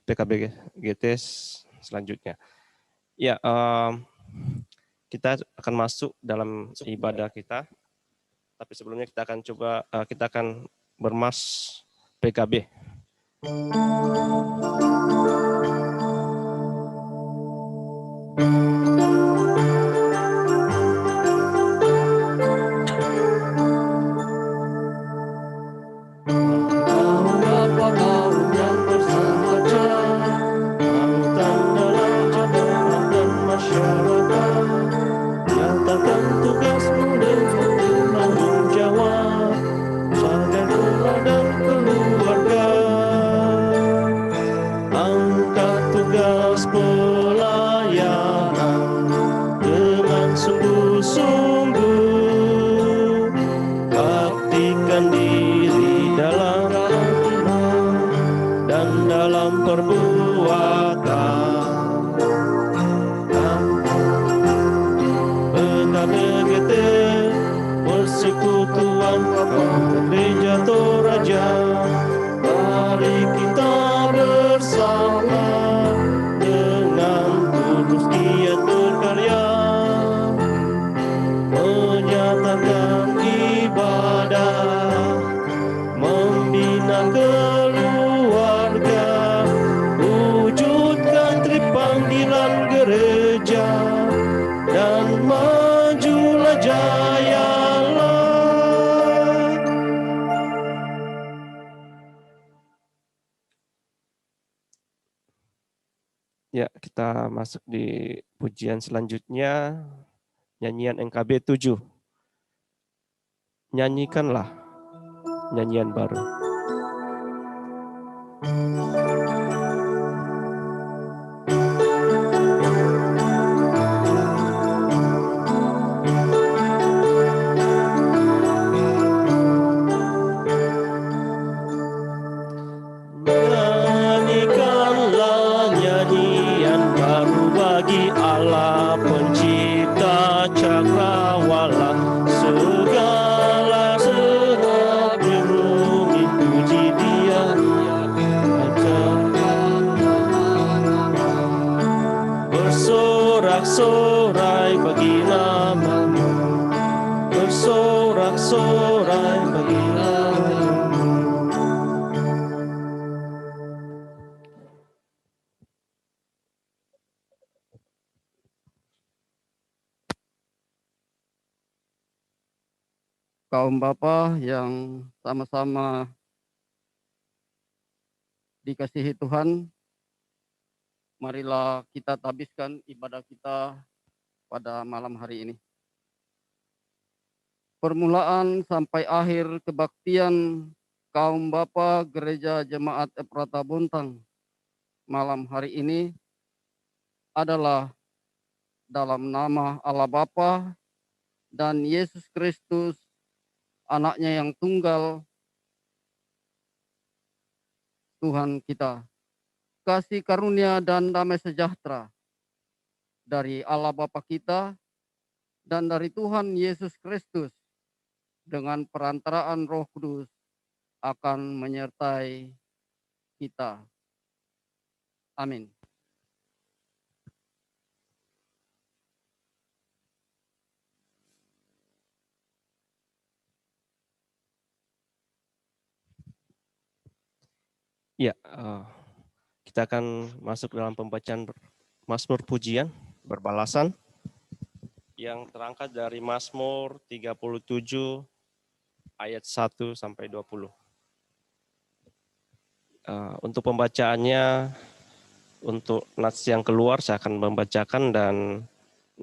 PKBGT selanjutnya. Ya, kita akan masuk dalam ibadah kita. Tapi sebelumnya kita akan bermas PKB. Ya, kita masuk di pujian selanjutnya, nyanyian NKB 7. Nyanyikanlah nyanyian baru. Bersorak-sorai bagi nama-Mu, bersorak-sorai bagi nama-Mu. Kaum Bapa yang sama-sama dikasihi Tuhan, marilah kita habiskan ibadah kita pada malam hari ini. Permulaan sampai akhir kebaktian kaum Bapa Gereja Jemaat Efrata Bontang malam hari ini adalah dalam nama Allah Bapa dan Yesus Kristus, Anaknya yang tunggal, Tuhan kita. Kasih karunia dan damai sejahtera dari Allah Bapa kita dan dari Tuhan Yesus Kristus dengan perantaraan Roh Kudus akan menyertai kita. Amin. Ya, kita akan masuk dalam pembacaan Mazmur pujian berbalasan yang terangkat dari Mazmur 37 ayat 1 sampai 20. Untuk pembacaannya, untuk nats yang keluar saya akan membacakan dan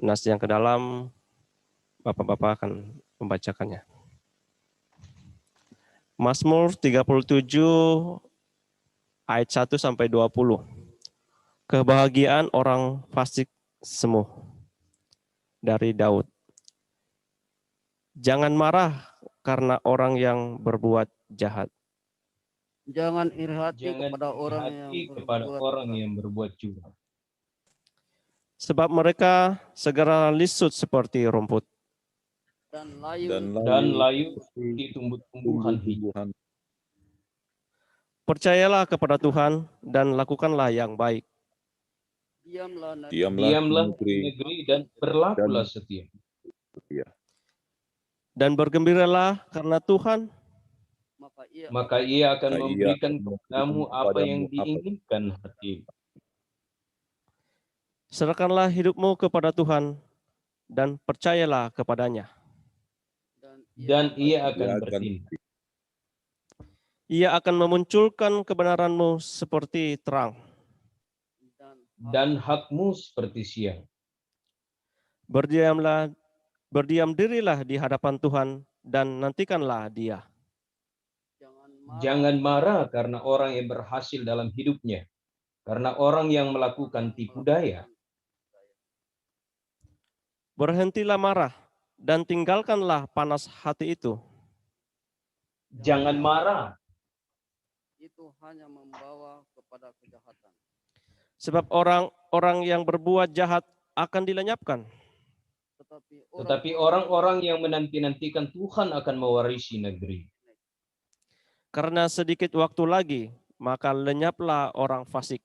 nats yang ke dalam Bapak-Bapak akan membacakannya. Mazmur 37 ayat 1 sampai 20. Kebahagiaan orang fasik semu dari Daud. Jangan marah karena orang yang berbuat jahat. Jangan iri hati Jangan kepada orang iri yang hati kepada berbuat orang curang. yang berbuat curang. Sebab mereka segera lisut seperti rumput. Dan layu Dan layu di tumbuh-tumbuhan hijau. Percayalah kepada Tuhan dan lakukanlah yang baik. Diamlah di negeri dan berlakulah setia. Dan bergembiralah karena Tuhan, maka Ia akan memberikan kepadamu apa yang diinginkan hati. serahkanlah hidupmu kepada Tuhan dan percayalah kepadanya. Dan Ia akan bertindak. Ia akan memunculkan kebenaranmu seperti terang. Dan hakmu seperti siang. Berdiam dirilah di hadapan Tuhan dan nantikanlah Dia. Jangan marah karena orang yang berhasil dalam hidupnya, karena orang yang melakukan tipu daya. Berhentilah marah dan tinggalkanlah panas hati itu. Jangan marah, itu hanya membawa kepada kejahatan. Sebab orang-orang yang berbuat jahat akan dilenyapkan. tetapi orang-orang yang menanti-nantikan Tuhan akan mewarisi negeri. Karena sedikit waktu lagi, maka lenyaplah orang fasik.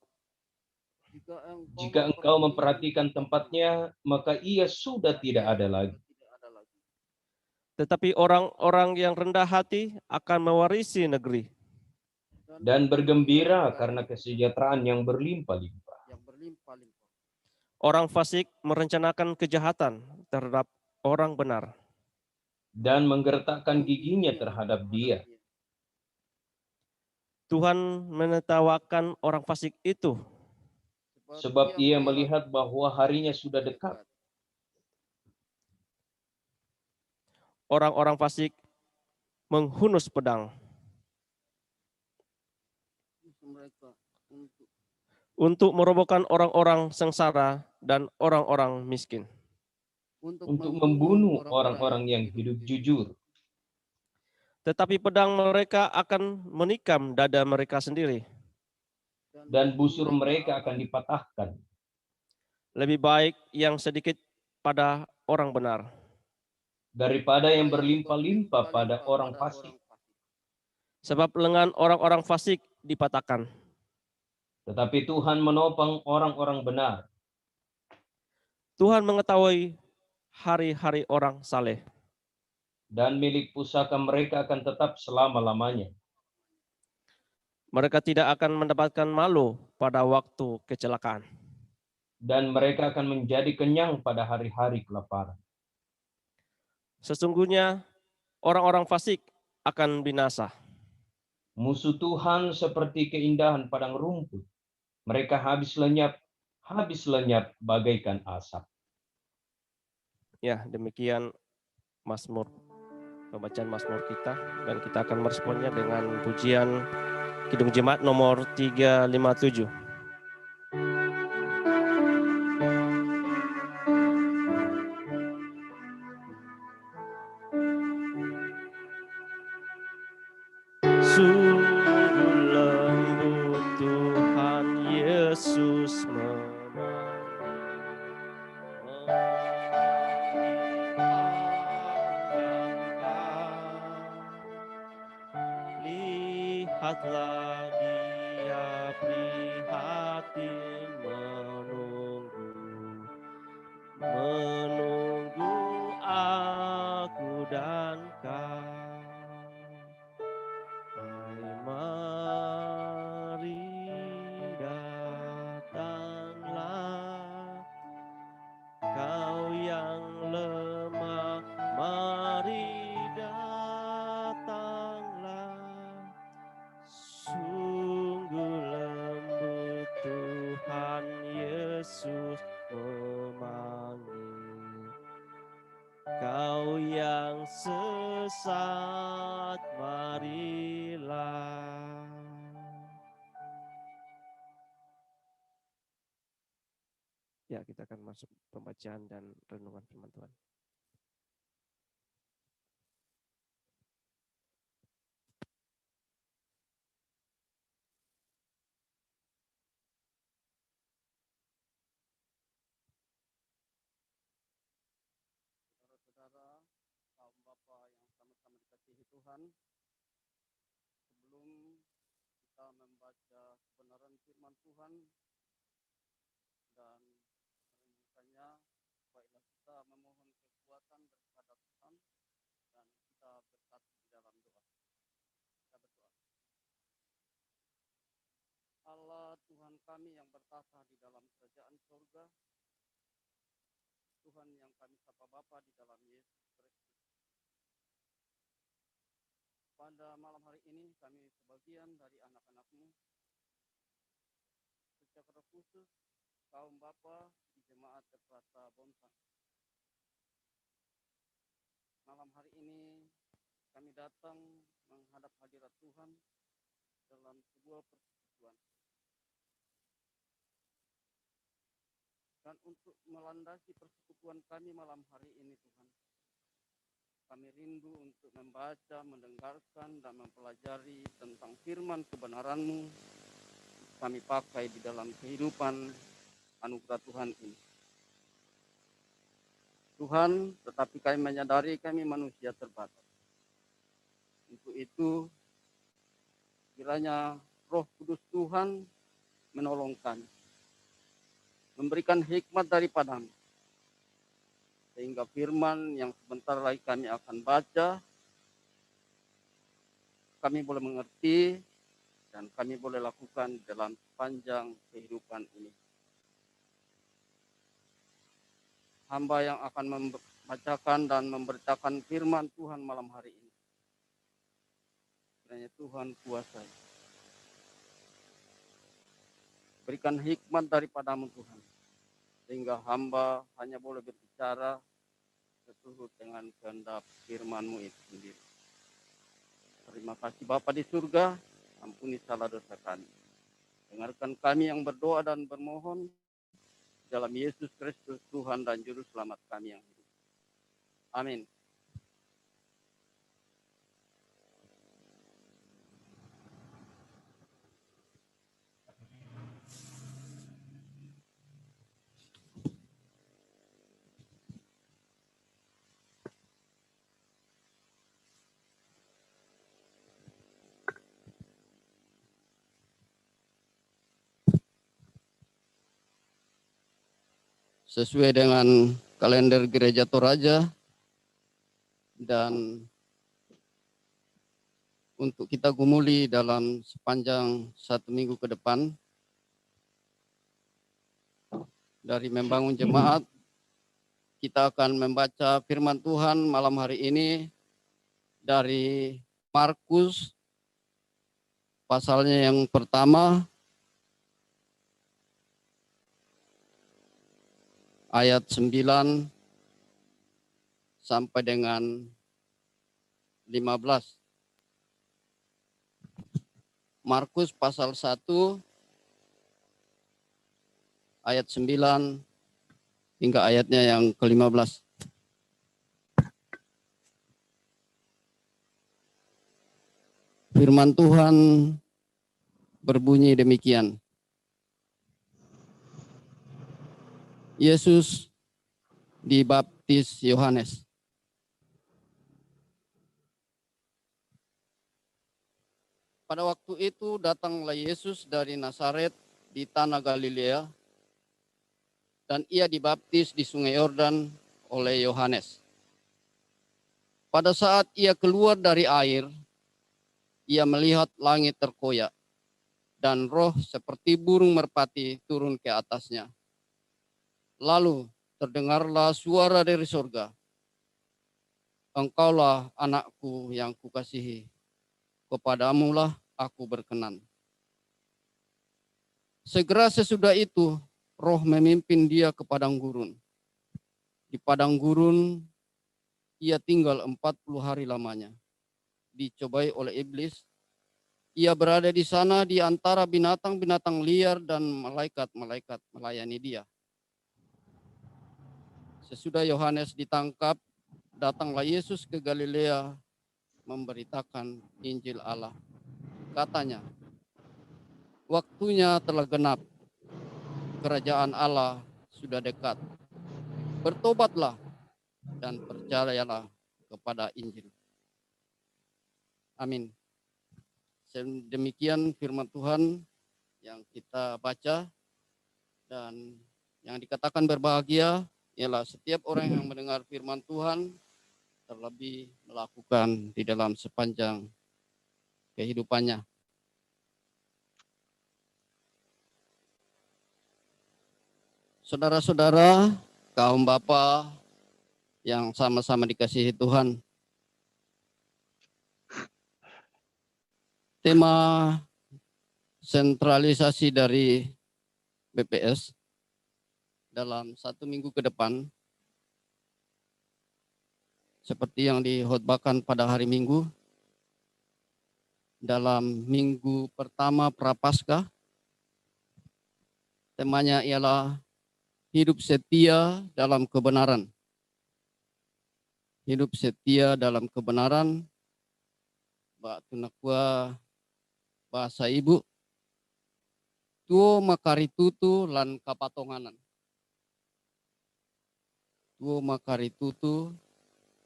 Jika engkau memperhatikan tempatnya, maka ia sudah tidak ada lagi. Tetapi orang-orang yang rendah hati akan mewarisi negeri. Dan bergembira karena kesejahteraan yang berlimpah-limpah. Orang fasik merencanakan kejahatan terhadap orang benar. Dan menggertakkan giginya terhadap dia. Tuhan menertawakan orang fasik itu. Sebab ia melihat bahwa harinya sudah dekat. Orang-orang fasik menghunus pedang untuk merobohkan orang-orang sengsara dan orang-orang miskin. Untuk membunuh orang-orang yang hidup jujur. Tetapi pedang mereka akan menikam dada mereka sendiri. Dan busur mereka akan dipatahkan. Lebih baik yang sedikit pada orang benar Daripada yang berlimpah-limpah pada orang fasik. sebab lengan orang-orang fasik dipatahkan. Tetapi Tuhan menopang orang-orang benar. Tuhan mengetahui hari-hari orang saleh. Dan milik pusaka mereka akan tetap selama-lamanya. Mereka tidak akan mendapatkan malu pada waktu kecelakaan. Dan mereka akan menjadi kenyang pada hari-hari kelaparan. Sesungguhnya orang-orang fasik akan binasa. Musuh Tuhan seperti keindahan padang rumput. Mereka habis lenyap bagaikan asap. Ya, demikian pembacaan Mazmur kita, dan kita akan meresponnya dengan pujian Kidung Jemaat nomor 357. Sungguh lembut Tuhan Yesus lihatlah Dia prihatin menunggu aku dan kau. Mari datanglah kau yang lemah, mari datanglah. Ya, kita akan masuk pembacaan dan renungan firman Tuhan. Saudara-saudara, kaum Bapa yang sama-sama dikasihi Tuhan, sebelum kita membaca kebenaran firman Tuhan dan merenungkannya, baiklah kita memohon kekuatan daripada Tuhan dan kita bersatu di dalam doa. Kita berdoa. Allah Tuhan kami yang bertata di dalam kerajaan surga, Tuhan yang kami sapa Bapa di dalam Yesus Kristus. Pada malam hari ini kami sebagian dari anak-anak-Mu, secara khusus kaum Bapa di Jemaat Efrata Bontang. Malam hari ini kami datang menghadap hadirat Tuhan dalam sebuah persekutuan. Dan untuk melandasi persekutuan kami malam hari ini Tuhan, kami rindu untuk membaca, mendengarkan, dan mempelajari tentang firman kebenaran-Mu kami pakai di dalam kehidupan anugerah Tuhan ini. Tuhan, tetapi kami menyadari kami manusia terbatas. Untuk itu, kiranya Roh Kudus Tuhan menolong kami, memberikan hikmat daripada-Mu, sehingga firman yang sebentar lagi kami akan baca, kami boleh mengerti dan kami boleh lakukan dalam sepanjang kehidupan ini. Hamba yang akan membacakan dan memberitakan firman Tuhan malam hari ini, kiranya Tuhan kuasai. Berikan hikmat daripada-Mu Tuhan, sehingga hamba hanya boleh berbicara seturut dengan kehendak firman-Mu itu sendiri. Terima kasih Bapa di surga, ampuni salah dosa kami. Dengarkan kami yang berdoa dan bermohon dalam Yesus Kristus Tuhan dan Juru Selamat kami yang hidup. Amin. Sesuai dengan kalender Gereja Toraja dan untuk kita gumuli dalam sepanjang 1 minggu ke depan dari membangun jemaat, kita akan membaca firman Tuhan malam hari ini dari Markus pasalnya yang pertama ayat 9 sampai dengan 15. Markus pasal 1 ayat 9 hingga ayatnya yang ke-15. Firman Tuhan berbunyi demikian. Yesus dibaptis Yohanes. Pada waktu itu datanglah Yesus dari Nazaret di tanah Galilea, dan ia dibaptis di Sungai Yordan oleh Yohanes. Pada saat ia keluar dari air, ia melihat langit terkoyak, dan roh seperti burung merpati turun ke atasnya. Lalu terdengarlah suara dari surga, "Engkaulah anakku yang kukasihi, kepadamulah aku berkenan." Segera sesudah itu, roh memimpin dia ke padang gurun. Di padang gurun, ia tinggal 40 hari lamanya. Dicobai oleh iblis, ia berada di sana di antara binatang-binatang liar dan malaikat-malaikat melayani dia. Sesudah Yohanes ditangkap, datanglah Yesus ke Galilea memberitakan Injil Allah. Katanya, waktunya telah genap, kerajaan Allah sudah dekat. Bertobatlah dan percayalah kepada Injil. Amin. Demikian firman Tuhan yang kita baca, dan yang dikatakan berbahagia ialah setiap orang yang mendengar firman Tuhan, terlebih melakukan di dalam sepanjang kehidupannya. Saudara-saudara, kaum bapa yang sama-sama dikasihi Tuhan, tema sentralisasi dari BPS dalam 1 minggu ke depan, seperti yang dihotbahkan pada hari Minggu, dalam minggu pertama Prapaskah, temanya ialah hidup setia dalam kebenaran. Hidup setia dalam kebenaran, Mbak Tunakua bahasa ibu, tuo makaritutu lan kapatonganan. Tuo makaritutu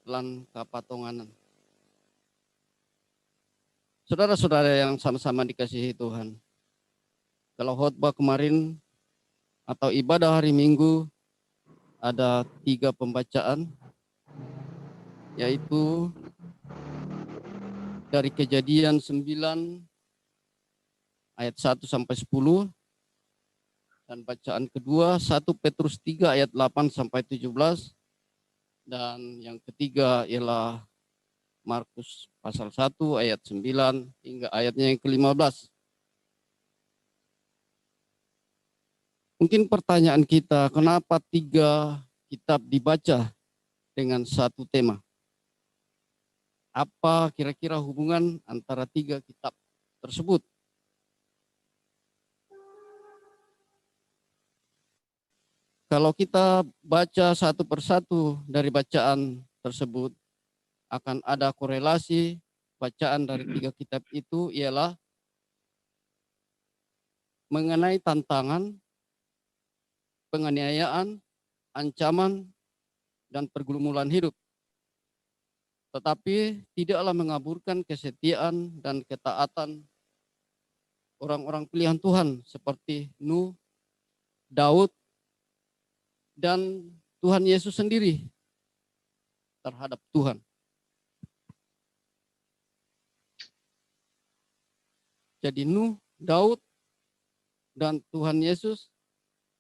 lan kapatonganan. Saudara-saudara yang sama-sama dikasihi Tuhan, kalau khotbah kemarin atau ibadah hari Minggu ada 3 pembacaan, yaitu dari Kejadian 9 ayat 1 sampai 10, dan bacaan kedua 1 Petrus 3 ayat 8 sampai 17, dan yang ketiga ialah Markus pasal 1 ayat 9 hingga ayatnya yang ke-15. Mungkin pertanyaan kita, kenapa 3 kitab dibaca dengan satu tema? Apa kira-kira hubungan antara 3 kitab tersebut? Kalau kita baca satu persatu dari bacaan tersebut, akan ada korelasi bacaan dari 3 kitab itu ialah mengenai tantangan, penganiayaan, ancaman, dan pergumulan hidup. Tetapi tidaklah mengaburkan kesetiaan dan ketaatan orang-orang pilihan Tuhan seperti Nuh, Daud, dan Tuhan Yesus sendiri terhadap Tuhan. Jadi Nuh, Daud, dan Tuhan Yesus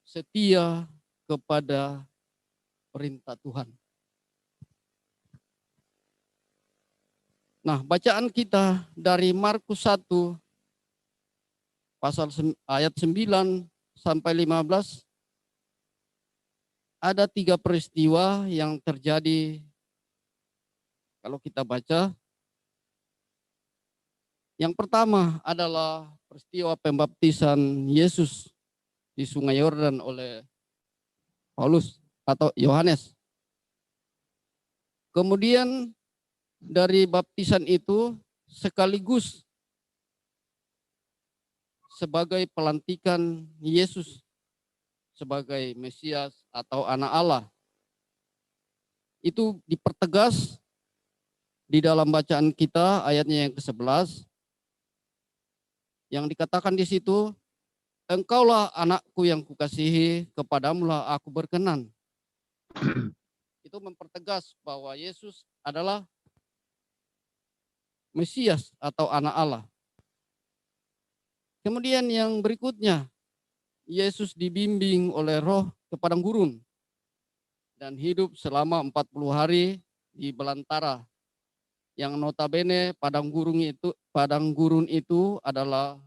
setia kepada perintah Tuhan. Nah, bacaan kita dari Markus 1 pasal ayat 9 sampai 15, ada 3 peristiwa yang terjadi kalau kita baca. Yang pertama adalah peristiwa pembaptisan Yesus di Sungai Yordan oleh Paulus atau Yohanes. Kemudian dari baptisan itu sekaligus sebagai pelantikan Yesus sebagai Mesias atau anak Allah. Itu dipertegas di dalam bacaan kita ayatnya yang ke-11, yang dikatakan di situ, engkaulah anakku yang kukasihi, kepadamulah aku berkenan. Itu mempertegas bahwa Yesus adalah Mesias atau anak Allah. Kemudian yang berikutnya, Yesus dibimbing oleh Roh ke padang gurun dan hidup selama 40 hari di belantara, yang notabene padang gurun itu adalah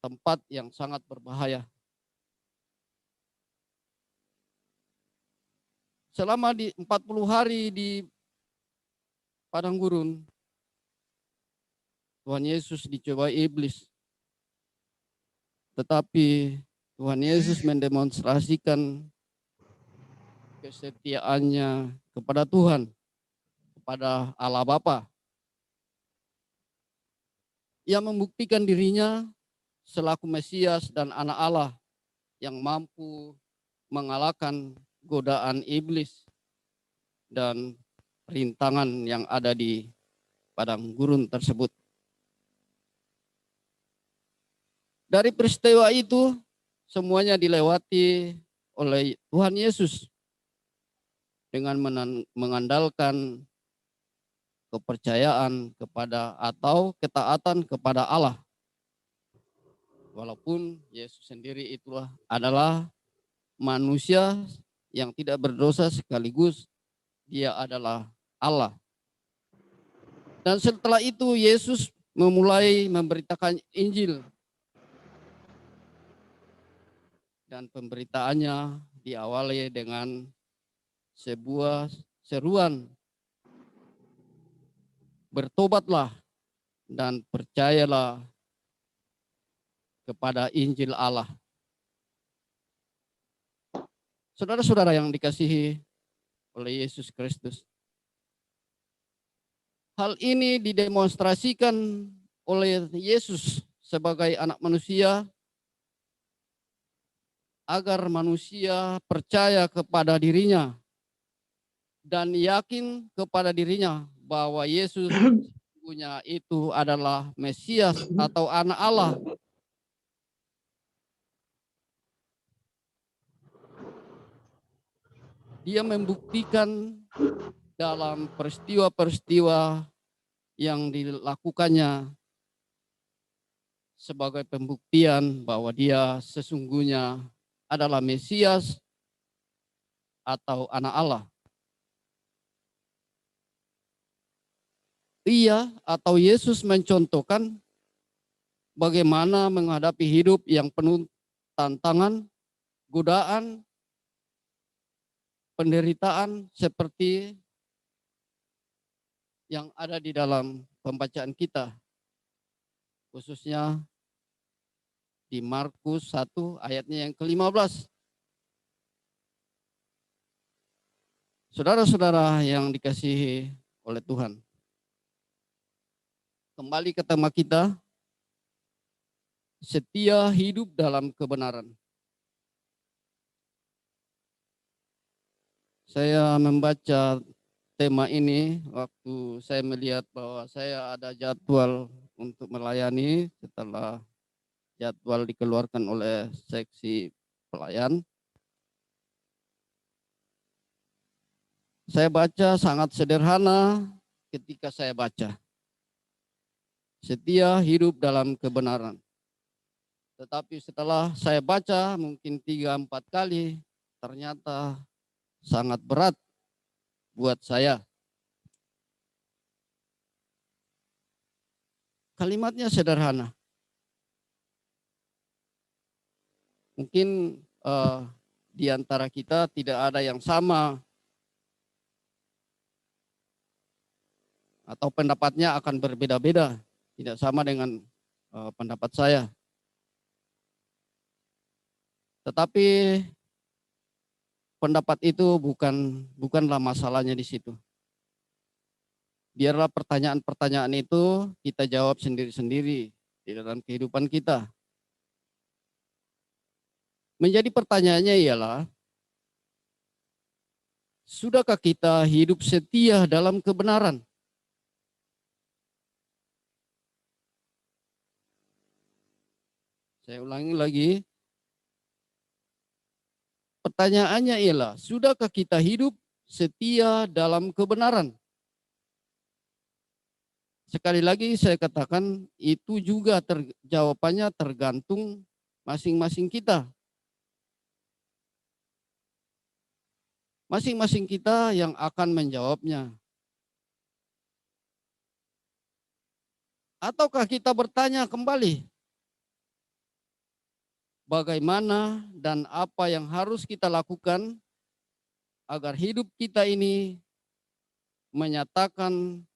tempat yang sangat berbahaya. Selama di 40 hari di padang gurun, Tuhan Yesus dicobai iblis. Tetapi Tuhan Yesus mendemonstrasikan kesetiaannya kepada Tuhan, kepada Allah Bapa. Ia membuktikan dirinya selaku Mesias dan anak Allah yang mampu mengalahkan godaan iblis dan rintangan yang ada di padang gurun tersebut. Dari peristiwa itu, semuanya dilewati oleh Tuhan Yesus dengan mengandalkan kepercayaan kepada atau ketaatan kepada Allah. Walaupun Yesus sendiri itulah adalah manusia yang tidak berdosa sekaligus dia adalah Allah. Dan setelah itu Yesus memulai memberitakan Injil. Dan pemberitaannya diawali dengan sebuah seruan, bertobatlah dan percayalah kepada Injil Allah. Saudara-saudara yang dikasihi oleh Yesus Kristus, hal ini didemonstrasikan oleh Yesus sebagai anak manusia agar manusia percaya kepada dirinya dan yakin kepada dirinya bahwa Yesus punya itu adalah Mesias atau anak Allah. Dia membuktikan dalam peristiwa-peristiwa yang dilakukannya sebagai pembuktian bahwa dia sesungguhnya adalah Mesias atau anak Allah. Ia atau Yesus mencontohkan bagaimana menghadapi hidup yang penuh tantangan, godaan, penderitaan seperti yang ada di dalam pembacaan kita, khususnya di Markus 1 ayatnya yang ke-15. Saudara-saudara yang dikasihi oleh Tuhan, kembali ke tema kita, setia hidup dalam kebenaran. Saya membaca tema ini waktu saya melihat bahwa saya ada jadwal untuk melayani setelah jadwal dikeluarkan oleh seksi pelayan. Saya baca sangat sederhana ketika saya baca. Setia hidup dalam kebenaran. Tetapi setelah saya baca mungkin 3-4 kali, ternyata sangat berat buat saya. Kalimatnya sederhana. Mungkin di antara kita tidak ada yang sama atau pendapatnya akan berbeda-beda, tidak sama dengan pendapat saya. Tetapi pendapat itu bukanlah masalahnya di situ. Biarlah pertanyaan-pertanyaan itu kita jawab sendiri-sendiri di dalam kehidupan kita. Menjadi pertanyaannya ialah, sudahkah kita hidup setia dalam kebenaran? Saya ulangi lagi. Pertanyaannya ialah, sudahkah kita hidup setia dalam kebenaran? Sekali lagi saya katakan, itu juga jawabannya tergantung masing-masing kita. Masing-masing kita yang akan menjawabnya. Ataukah kita bertanya kembali, bagaimana dan apa yang harus kita lakukan agar hidup kita ini menyatakan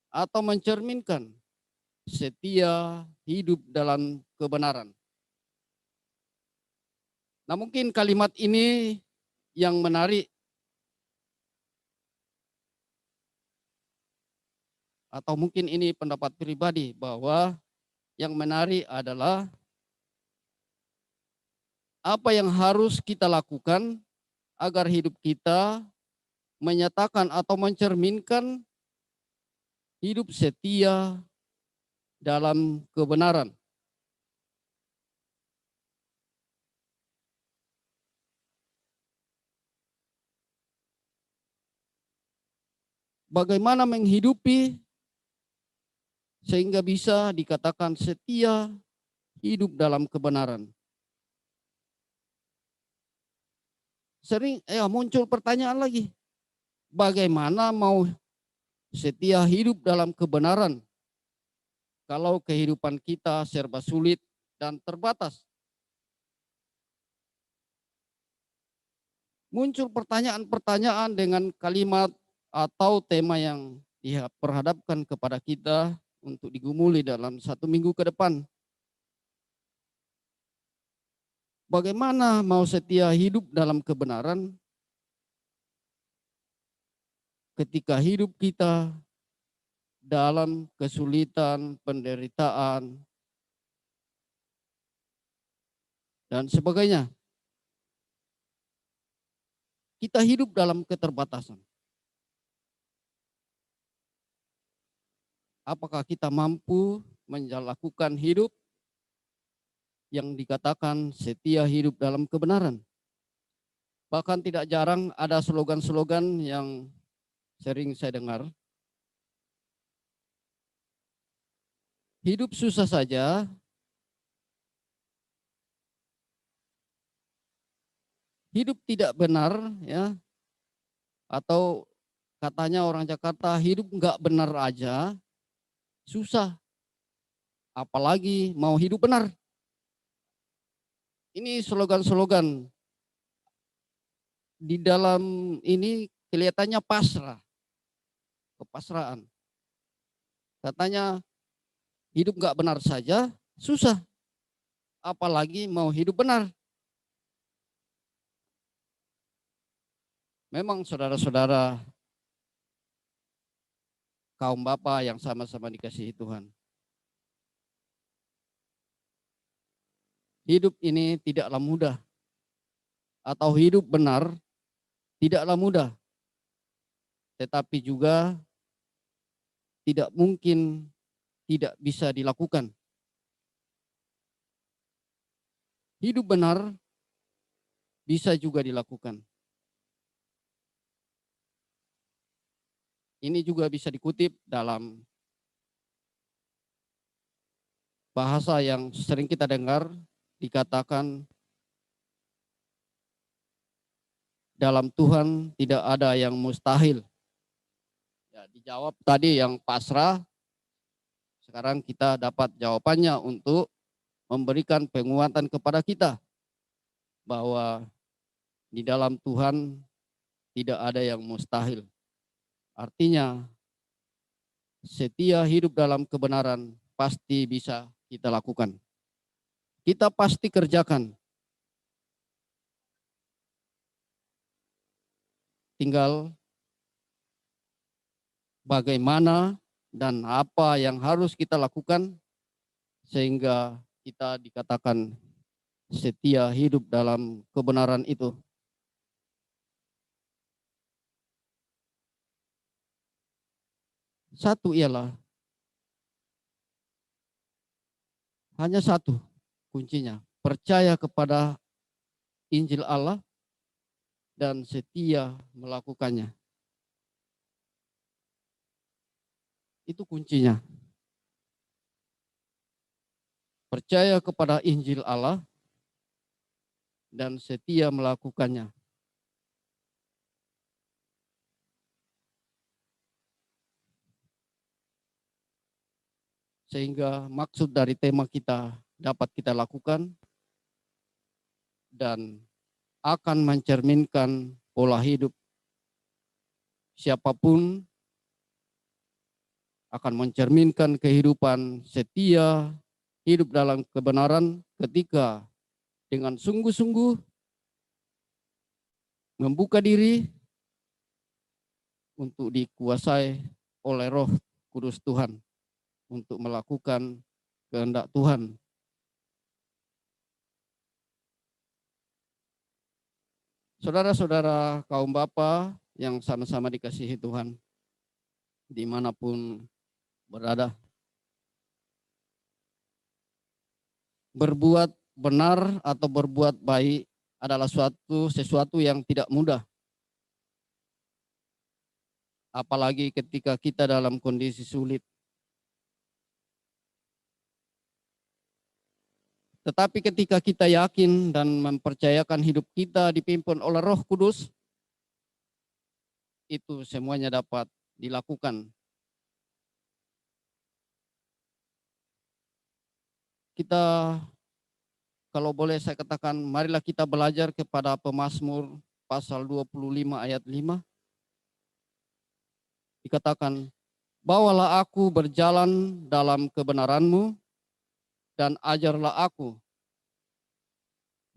atau mencerminkan setia hidup dalam kebenaran. Nah, mungkin kalimat ini yang menarik atau mungkin ini pendapat pribadi, bahwa yang menarik adalah apa yang harus kita lakukan agar hidup kita menyatakan atau mencerminkan hidup setia dalam kebenaran. Bagaimana menghidupi sehingga bisa dikatakan setia hidup dalam kebenaran. Sering muncul pertanyaan lagi, bagaimana mau setia hidup dalam kebenaran kalau kehidupan kita serba sulit dan terbatas? Muncul pertanyaan-pertanyaan dengan kalimat atau tema yang diperhadapkan kepada kita untuk digumuli dalam 1 minggu ke depan. Bagaimana mau setia hidup dalam kebenaran ketika hidup kita dalam kesulitan, penderitaan, dan sebagainya? Kita hidup dalam keterbatasan. Apakah kita mampu melakukan hidup yang dikatakan setia hidup dalam kebenaran? Bahkan tidak jarang ada slogan-slogan yang sering saya dengar. Hidup susah saja, hidup tidak benar, ya, atau katanya orang Jakarta, hidup nggak benar aja susah, apalagi mau hidup benar. Ini slogan-slogan di dalam ini kelihatannya pasrah, kepasrahan. Katanya hidup nggak benar saja susah, apalagi mau hidup benar. Memang saudara-saudara kaum Bapa yang sama-sama dikasihi Tuhan, hidup ini tidaklah mudah, atau hidup benar tidaklah mudah, tetapi juga tidak mungkin tidak bisa dilakukan. Hidup benar bisa juga dilakukan. Ini juga bisa dikutip dalam bahasa yang sering kita dengar, dikatakan dalam Tuhan tidak ada yang mustahil. Ya, dijawab tadi yang pasrah, sekarang kita dapat jawabannya untuk memberikan penguatan kepada kita bahwa di dalam Tuhan tidak ada yang mustahil. Artinya setia hidup dalam kebenaran pasti bisa kita lakukan. Kita pasti kerjakan. Tinggal bagaimana dan apa yang harus kita lakukan sehingga kita dikatakan setia hidup dalam kebenaran itu. Satu ialah hanya satu kuncinya, percaya kepada Injil Allah dan setia melakukannya. Itu kuncinya. Percaya kepada Injil Allah dan setia melakukannya. Sehingga maksud dari tema kita dapat kita lakukan dan akan mencerminkan pola hidup siapapun, akan mencerminkan kehidupan setia hidup dalam kebenaran ketika dengan sungguh-sungguh membuka diri untuk dikuasai oleh Roh Kudus Tuhan untuk melakukan kehendak Tuhan. Saudara-saudara kaum bapa yang sama-sama dikasihi Tuhan, dimanapun berada, berbuat benar atau berbuat baik adalah sesuatu yang tidak mudah. Apalagi ketika kita dalam kondisi sulit. Tetapi ketika kita yakin dan mempercayakan hidup kita dipimpin oleh Roh Kudus, itu semuanya dapat dilakukan. Kita, kalau boleh saya katakan, marilah kita belajar kepada Pemazmur pasal 25 ayat 5. Dikatakan, bawalah aku berjalan dalam kebenaran-Mu dan ajarlah aku,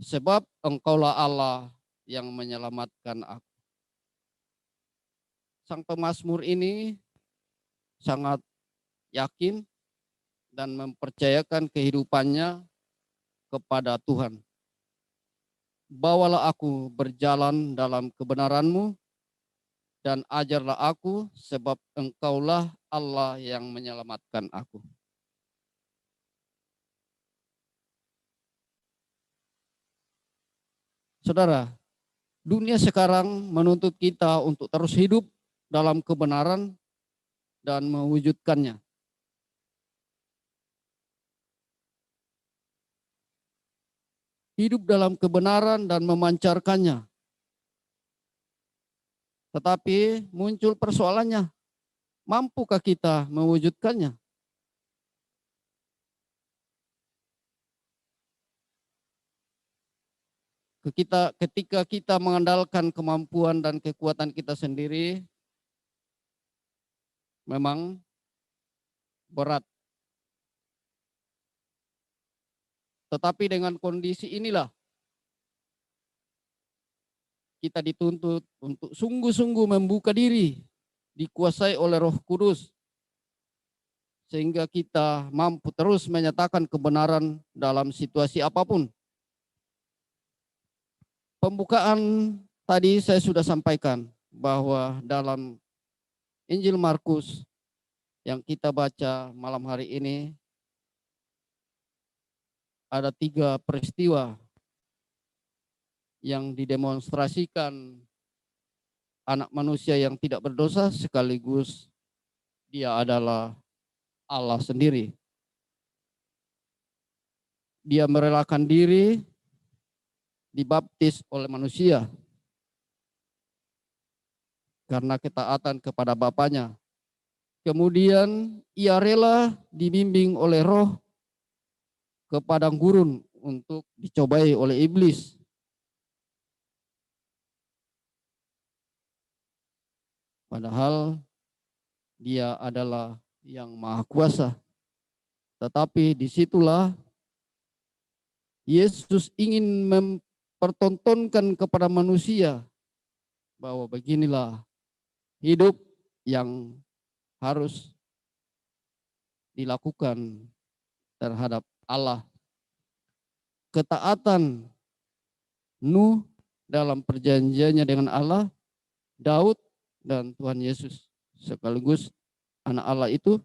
sebab Engkaulah Allah yang menyelamatkan aku. Sang pemazmur ini sangat yakin dan mempercayakan kehidupannya kepada Tuhan. Bawalah aku berjalan dalam kebenaran-Mu dan ajarlah aku, sebab Engkaulah Allah yang menyelamatkan aku. Saudara, dunia sekarang menuntut kita untuk terus hidup dalam kebenaran dan mewujudkannya. Hidup dalam kebenaran dan memancarkannya. Tetapi muncul persoalannya, mampukah kita mewujudkannya? Ketika kita mengandalkan kemampuan dan kekuatan kita sendiri, memang berat. Tetapi dengan kondisi inilah, kita dituntut untuk sungguh-sungguh membuka diri, dikuasai oleh Roh Kudus, sehingga kita mampu terus menyatakan kebenaran dalam situasi apapun. Pembukaan tadi saya sudah sampaikan bahwa dalam Injil Markus yang kita baca malam hari ini ada 3 peristiwa yang didemonstrasikan anak manusia yang tidak berdosa sekaligus dia adalah Allah sendiri. Dia merelakan diri dibaptis oleh manusia karena ketaatan kepada Bapanya. Kemudian ia rela dibimbing oleh Roh ke padang gurun untuk dicobai oleh iblis. Padahal dia adalah yang maha kuasa. Tetapi disitulah Yesus ingin mempertontonkan kepada manusia bahwa beginilah hidup yang harus dilakukan terhadap Allah. Ketaatan Nuh dalam perjanjiannya dengan Allah, Daud dan Tuhan Yesus sekaligus anak Allah itu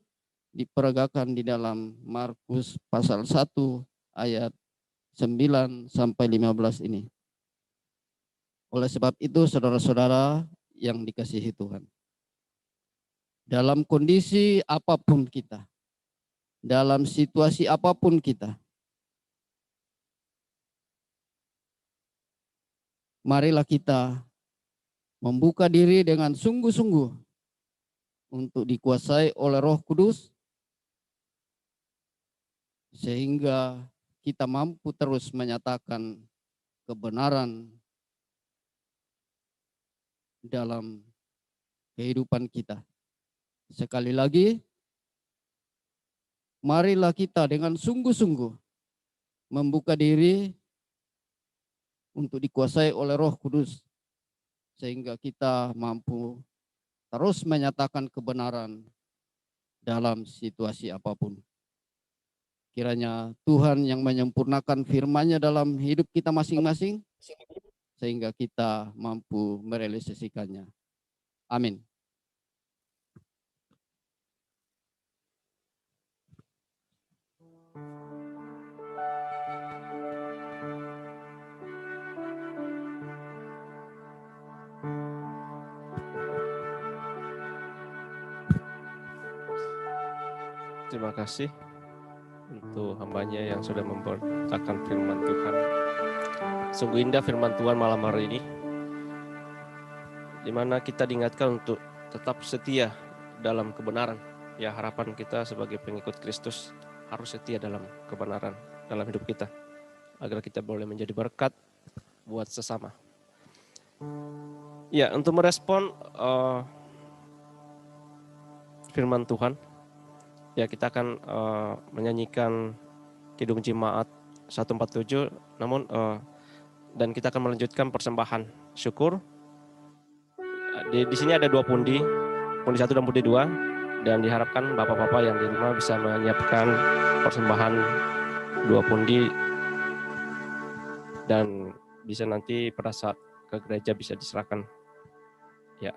diperagakan di dalam Markus pasal 1 ayat 9 sampai 15 ini. Oleh sebab itu saudara-saudara yang dikasihi Tuhan, dalam kondisi apapun kita, dalam situasi apapun kita, marilah kita membuka diri dengan sungguh-sungguh untuk dikuasai oleh Roh Kudus, sehingga kita mampu terus menyatakan kebenaran dalam kehidupan kita. Sekali lagi, marilah kita dengan sungguh-sungguh membuka diri untuk dikuasai oleh Roh Kudus, sehingga kita mampu terus menyatakan kebenaran dalam situasi apapun. Kiranya Tuhan yang menyempurnakan firman-Nya dalam hidup kita masing-masing, sehingga kita mampu merealisasikannya. Amin. Terima kasih untuk hambanya yang sudah memberitakan firman Tuhan. Sungguh indah firman Tuhan malam hari ini, di mana kita diingatkan untuk tetap setia dalam kebenaran. Ya, harapan kita sebagai pengikut Kristus harus setia dalam kebenaran dalam hidup kita, agar kita boleh menjadi berkat buat sesama. Ya, untuk merespon firman Tuhan, ya kita akan menyanyikan Kidung Jemaat 147, namun dan kita akan melanjutkan persembahan syukur. Di sini ada 2 pundi 1 dan pundi 2, dan diharapkan bapak-bapak yang di rumah bisa menyiapkan persembahan 2 pundi dan bisa nanti pada saat ke gereja bisa diserahkan. Ya.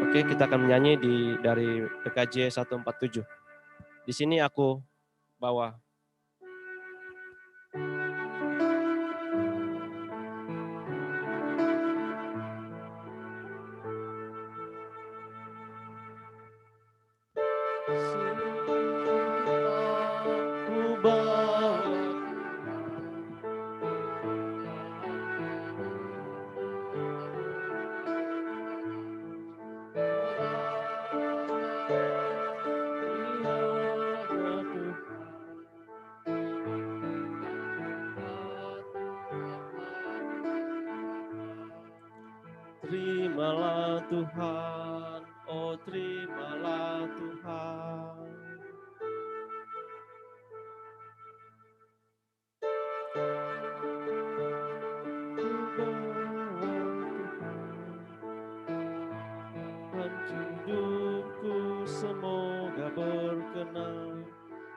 Oke, kita akan menyanyi dari PKJ 147. Di sini aku bawa terimalah Tuhan, oh terimalah Tuhan. Hidupku semoga berkenan,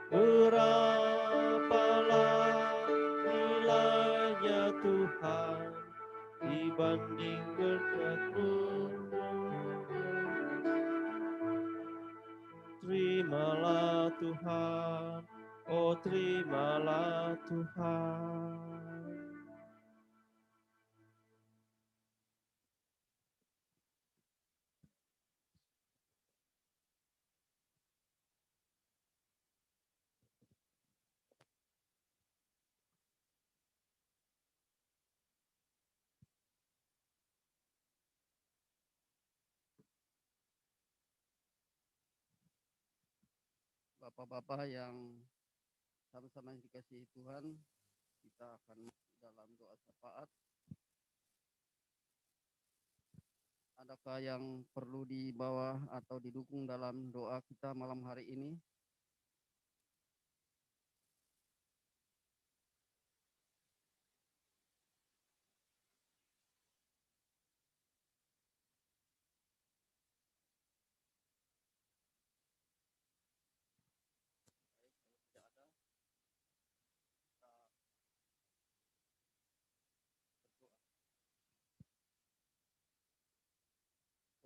berapalah nilainya Tuhan dibanding berkat-Mu. Terimalah Tuhan, oh terimalah Tuhan. Bapak-bapak yang sama-sama dikasihi Tuhan, kita akan dalam doa syafaat. Adakah yang perlu dibawa atau didukung dalam doa kita malam hari ini?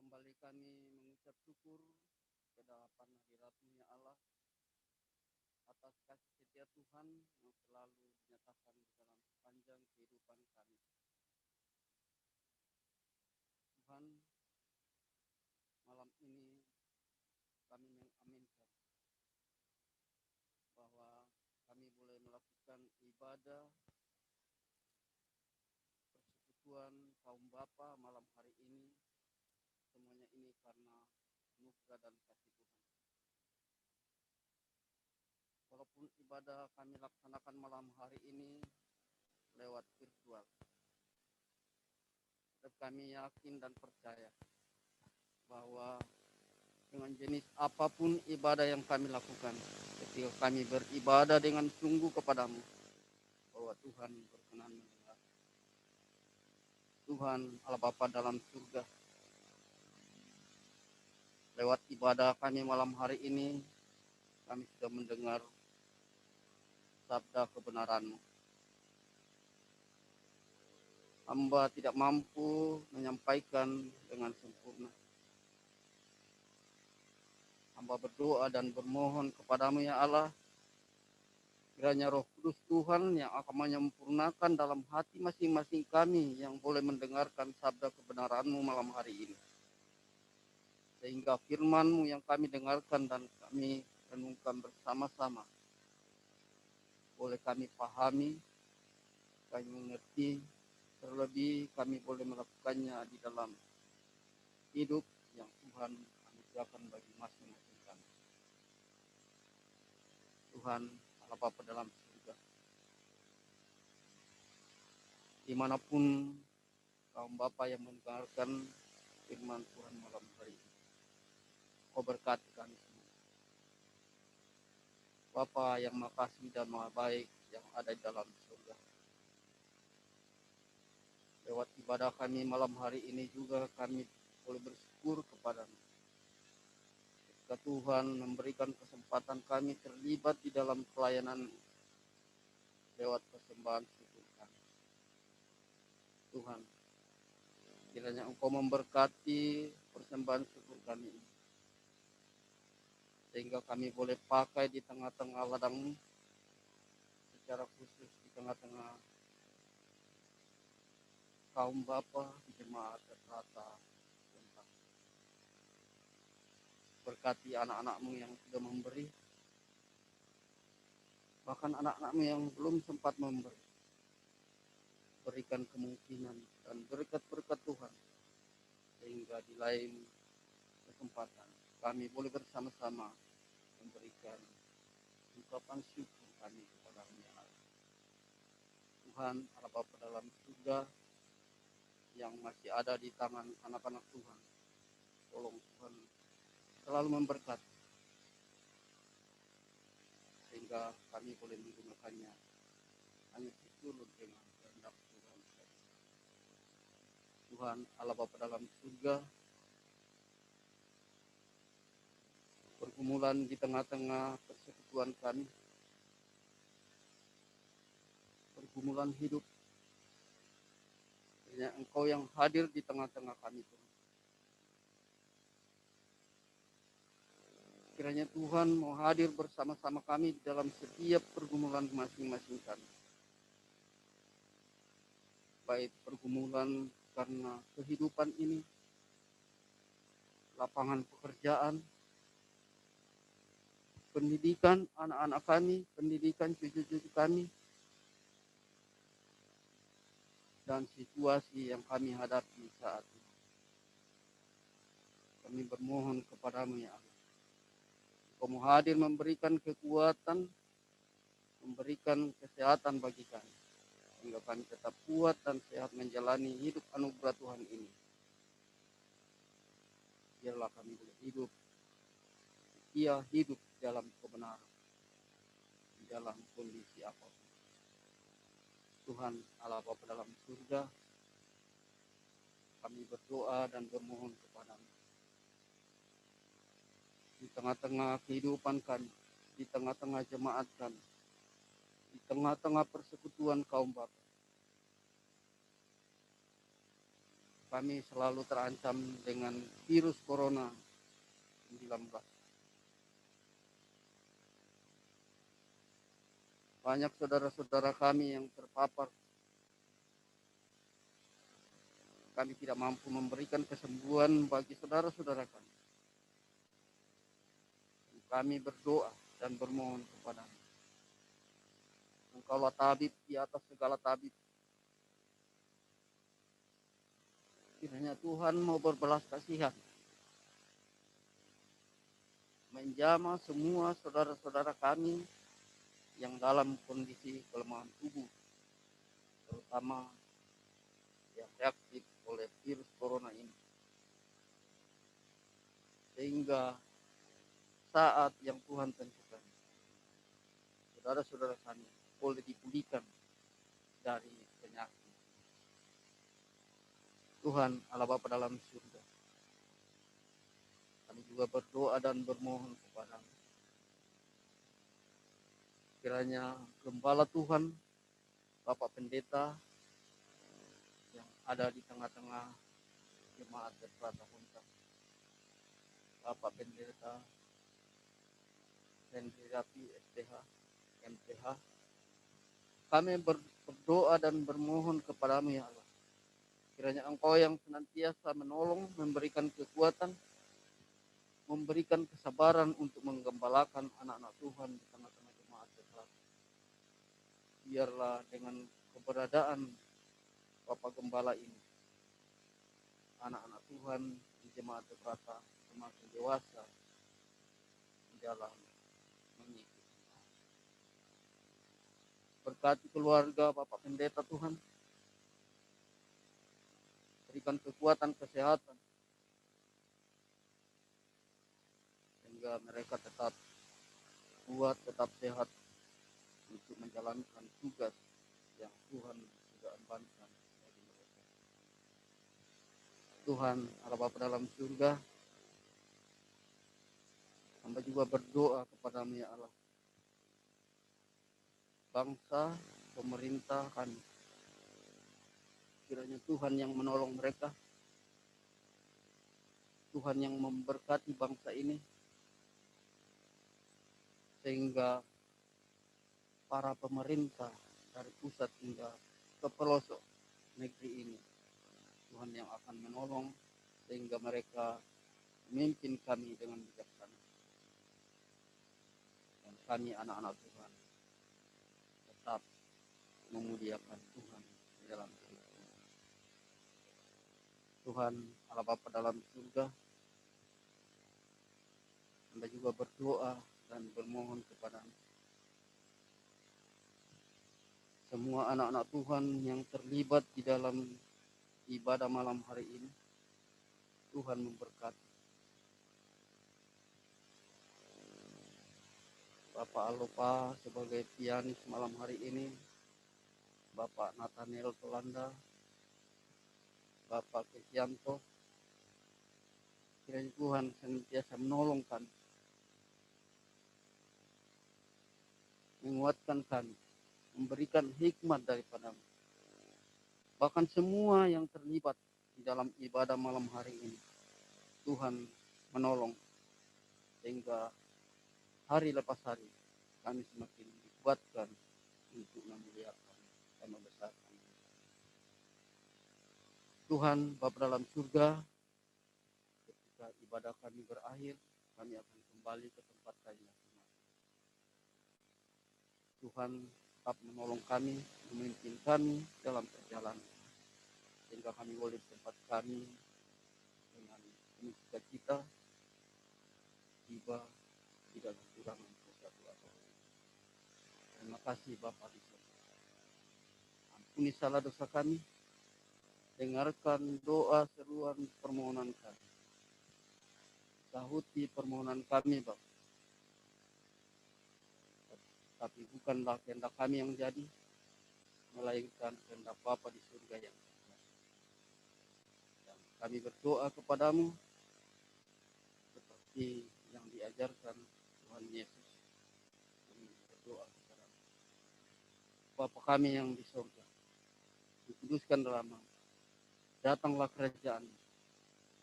Kembali kami mengucap syukur kedapan hadirat-Mu ya Allah, atas kasih setia Tuhan yang selalu dinyatakan di dalam sepanjang kehidupan kami. Tuhan, malam ini kami mengaminkan bahwa kami boleh melakukan ibadah persekutuan kaum bapa malam hari ini. Semuanya ini karena anugerah dan kasih Tuhan. Walaupun ibadah kami laksanakan malam hari ini lewat virtual, kami yakin dan percaya bahwa dengan jenis apapun ibadah yang kami lakukan, ketika kami beribadah dengan sungguh kepadamu, bahwa Tuhan berkenan mendengar. Tuhan Allah Bapa dalam surga, Lewat ibadah kami malam hari ini, kami sudah mendengar sabda kebenaran-Mu. Hamba tidak mampu menyampaikan dengan sempurna. Hamba berdoa dan bermohon kepadamu ya Allah, kiranya Roh Kudus Tuhan yang akan menyempurnakan dalam hati masing-masing kami yang boleh mendengarkan sabda kebenaran-Mu malam hari ini. Sehingga firman-Mu yang kami dengarkan dan kami renungkan bersama-sama, boleh kami pahami, kami mengerti, terlebih kami boleh melakukannya di dalam hidup yang Tuhan anugerahkan bagi masing-masing kami. Tuhan Allah Bapa dalam surga, dimanapun kaum Bapa yang mendengarkan firman Tuhan malam hari ini, Kau berkati kami semua. Bapa yang makasih dan maha baik yang ada di dalam surga. Lewat ibadah kami malam hari ini juga kami boleh bersyukur kepada-Mu. Ketika Tuhan memberikan kesempatan kami terlibat di dalam pelayanan lewat persembahan syukur kami. Tuhan, kiranya Engkau memberkati persembahan syukur kami ini, sehingga kami boleh pakai di tengah-tengah ladang-Mu, secara khusus di tengah-tengah kaum Bapa di jemaat rata. Berkati anak-anak-Mu yang sudah memberi, bahkan anak-anak-Mu yang belum sempat memberi. Berikan kemungkinan dan berkat-berkat Tuhan, sehingga di lain kesempatan kami boleh bersama-sama memberikan ungkapan syukur kami kepada-Mu ya Allah. Tuhan Allah Bapa dalam surga yang masih ada di tangan anak-anak Tuhan, tolong Tuhan selalu memberkati, sehingga kami boleh menggunakannya hanya seturut dengan kehendak Tuhan. Tuhan Allah Bapa dalam surga, pergumulan di tengah-tengah persekutuan kami, pergumulan hidup, kiranya Engkau yang hadir di tengah-tengah kami Tuhan. Kiranya Tuhan mau hadir bersama-sama kami dalam setiap pergumulan masing-masing kami. Baik pergumulan karena kehidupan ini, lapangan pekerjaan, pendidikan anak-anak kami, pendidikan cucu-cucu kami, dan situasi yang kami hadapi saat ini. Kami bermohon kepadamu ya Allah, Kau mau hadir memberikan kekuatan, memberikan kesehatan bagi kami, sehingga kami tetap kuat dan sehat menjalani hidup anugerah Tuhan ini. Biarlah kami boleh hidup, ia hidup dalam kebenaran, di dalam kondisi apapun. Tuhan Allah Bapa dalam surga, kami berdoa dan bermohon kepadamu. Di tengah-tengah kehidupan kami, di tengah-tengah jemaat kami, di tengah-tengah persekutuan kaum Bapa, kami selalu terancam dengan virus corona 19. Banyak saudara-saudara kami yang terpapar. Kami tidak mampu memberikan kesembuhan bagi saudara-saudara kami. Kami berdoa dan bermohon kepada-Mu. Engkaulah tabib di atas segala tabib. Kiranya Tuhan mau berbelas kasihan, menjamah semua saudara-saudara kami yang dalam kondisi kelemahan tubuh, terutama yang reaktif oleh virus corona ini. Sehingga saat yang Tuhan tentukan, saudara-saudara kami boleh dipulihkan dari penyakit. Tuhan Allah Bapa dalam surga, kami juga berdoa dan bermohon kepada-Mu. Kiranya Gembala Tuhan, Bapak Pendeta yang ada di tengah-tengah jemaat Efrata Hunta, Bapak Pendeta Henry Rapi SPH, MPH, kami berdoa dan bermohon kepada-Mu ya Allah. Kiranya Engkau yang senantiasa menolong, memberikan kekuatan, memberikan kesabaran untuk menggembalakan anak-anak Tuhan di tengah-tengah jemaat Efrata. Biarlah dengan keberadaan Bapak Gembala ini, anak-anak Tuhan di jemaat Efrata semakin dewasa di dalam mengikuti. Berkati keluarga Bapak Pendeta Tuhan, berikan kekuatan kesehatan sehingga mereka tetap kuat, tetap sehat untuk menjalankan tugas yang Tuhan sudah embankan bagi mereka. Tuhan Allah Bapa dalam surga, hamba juga berdoa kepada-Mu ya Allah, bangsa, pemerintah kami, kiranya Tuhan yang menolong mereka, Tuhan yang memberkati bangsa ini, sehingga para pemerintah dari pusat hingga ke pelosok negeri ini, Tuhan yang akan menolong sehingga mereka memimpin kami dengan bijaksana. Dan kami anak-anak Tuhan tetap memuliakan Tuhan di dalam hidup. Tuhan Allah Bapa dalam surga, Anda juga berdoa dan bermohon kepada semua anak-anak Tuhan yang terlibat di dalam ibadah malam hari ini. Tuhan memberkati. Bapak Alopa sebagai pianis malam hari ini, Bapak Nathaniel Tolanda, Bapak Kristianto, kiranya Tuhan senantiasa menolong kami, menguatkan kami, memberikan hikmat daripada-Mu. Bahkan semua yang terlibat di dalam ibadah malam hari ini, Tuhan menolong sehingga hari lepas hari kami semakin dikuatkan untuk memuliakan dan membesarkan Tuhan Bapa dalam surga. Ketika ibadah kami berakhir, kami akan kembali ke tempat kami masing-masing. Tuhan tetap menolong kami, memimpin kami dalam perjalanan, sehingga kami boleh di tempat kami dengan penuh sukacita, tiba tidak kekurangan sesuatu apapun. Terima kasih Bapa di surga. Ampuni salah dosa kami, dengarkan doa seruan permohonan kami, sahuti permohonan kami Bapa. Tapi bukanlah kehendak kami yang jadi, melainkan kehendak Bapa di surga yang sempurna. Dan kami berdoa kepadamu seperti yang diajarkan Tuhan Yesus. Kami berdoa kepadamu, Bapa kami yang di surga, dikuduskan dalam nama, datanglah kerajaan,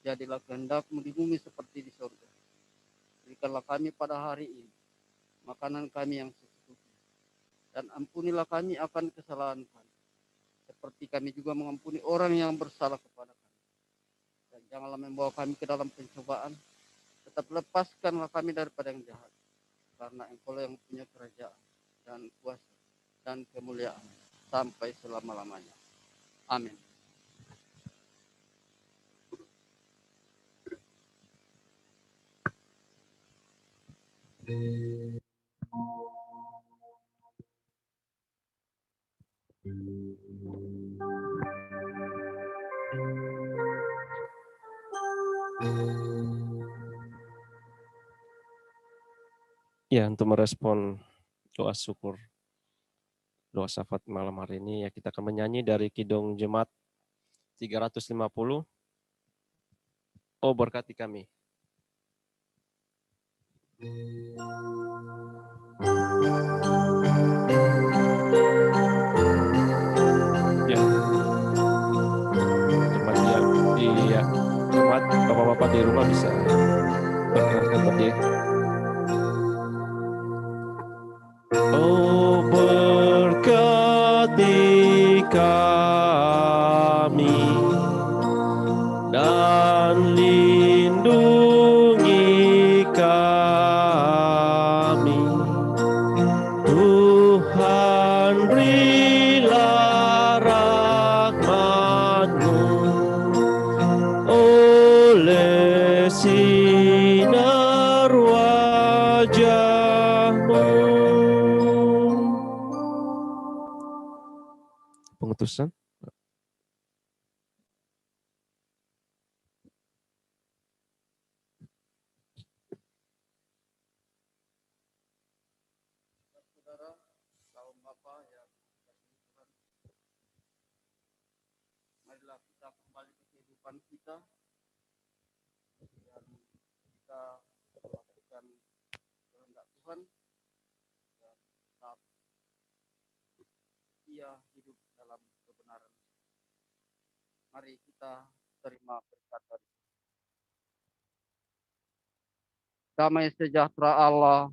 jadilah kehendak-Mu di bumi seperti di surga. Berikanlah kami pada hari ini makanan kami yang secukupnya, dan ampunilah kami akan kesalahan kami, seperti kami juga mengampuni orang yang bersalah kepada kami. Dan janganlah membawa kami ke dalam pencobaan, tetap lepaskanlah kami daripada yang jahat, karena Engkau yang punya kerajaan dan kuasa dan kemuliaan sampai selama-lamanya. Amin. Ya, untuk merespon doa syukur, doa syafaat malam hari ini, ya kita akan menyanyi dari Kidung Jemaat 350. Oh berkati kami. Ya, jemaat jemaat bapak-bapak di rumah bisa perkenalkan berdiri. Oh, berkati kami dan lindungi kami, Tuhan, berilah rahmat-Mu oleh sinar wajah-Mu. Pengutusan. Saudara, kaum Bapa yang dikasihi Tuhan, marilah kita kembali ke kehidupan kita dan kita melakukan kehendak Tuhan dan tetap setia hidup dalam kebenaran. Mari kita terima berkat dari Tuhan. Damai sejahtera Allah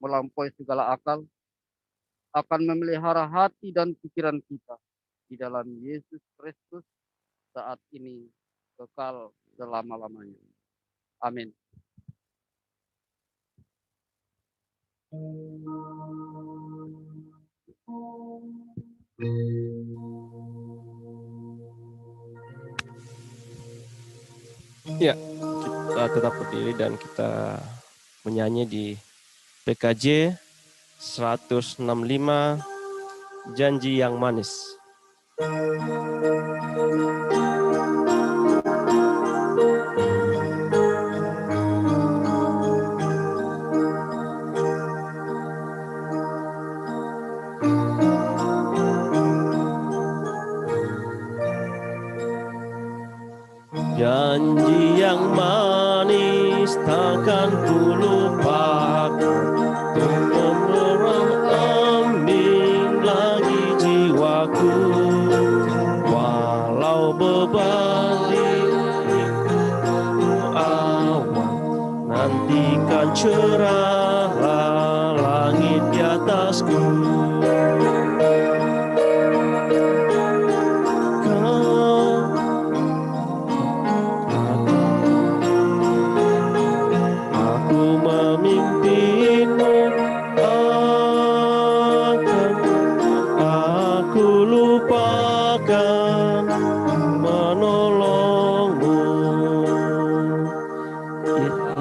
melampaui segala akal akan memelihara hati dan pikiran kita di dalam Yesus Kristus saat ini kekal selama-lamanya. Amin. Ya, kita tetap berdiri dan kita menyanyi di PKJ 165 Janji yang Manis. Janji yang manis takkan ku lupakan, untuk membimbing lagi jiwaku, walau beban di awan, nantikan cerah langit di atasku.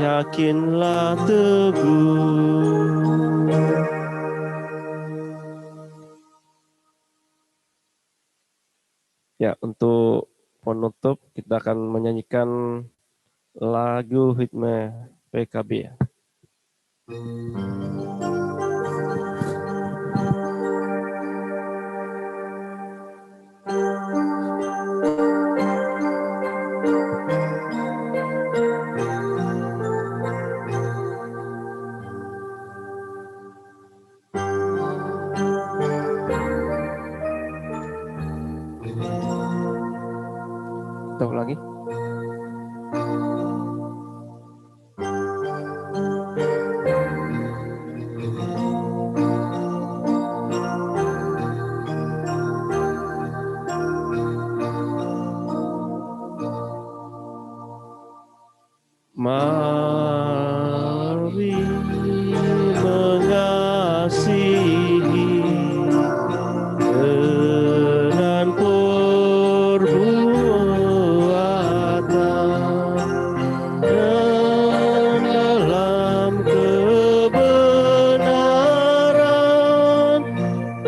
Yakinlah teguh. Ya, untuk penutup kita akan menyanyikan lagu hikmah PKB. Tahu lagi? Mari mengasihi dengan perbuatan dan dalam kebenaran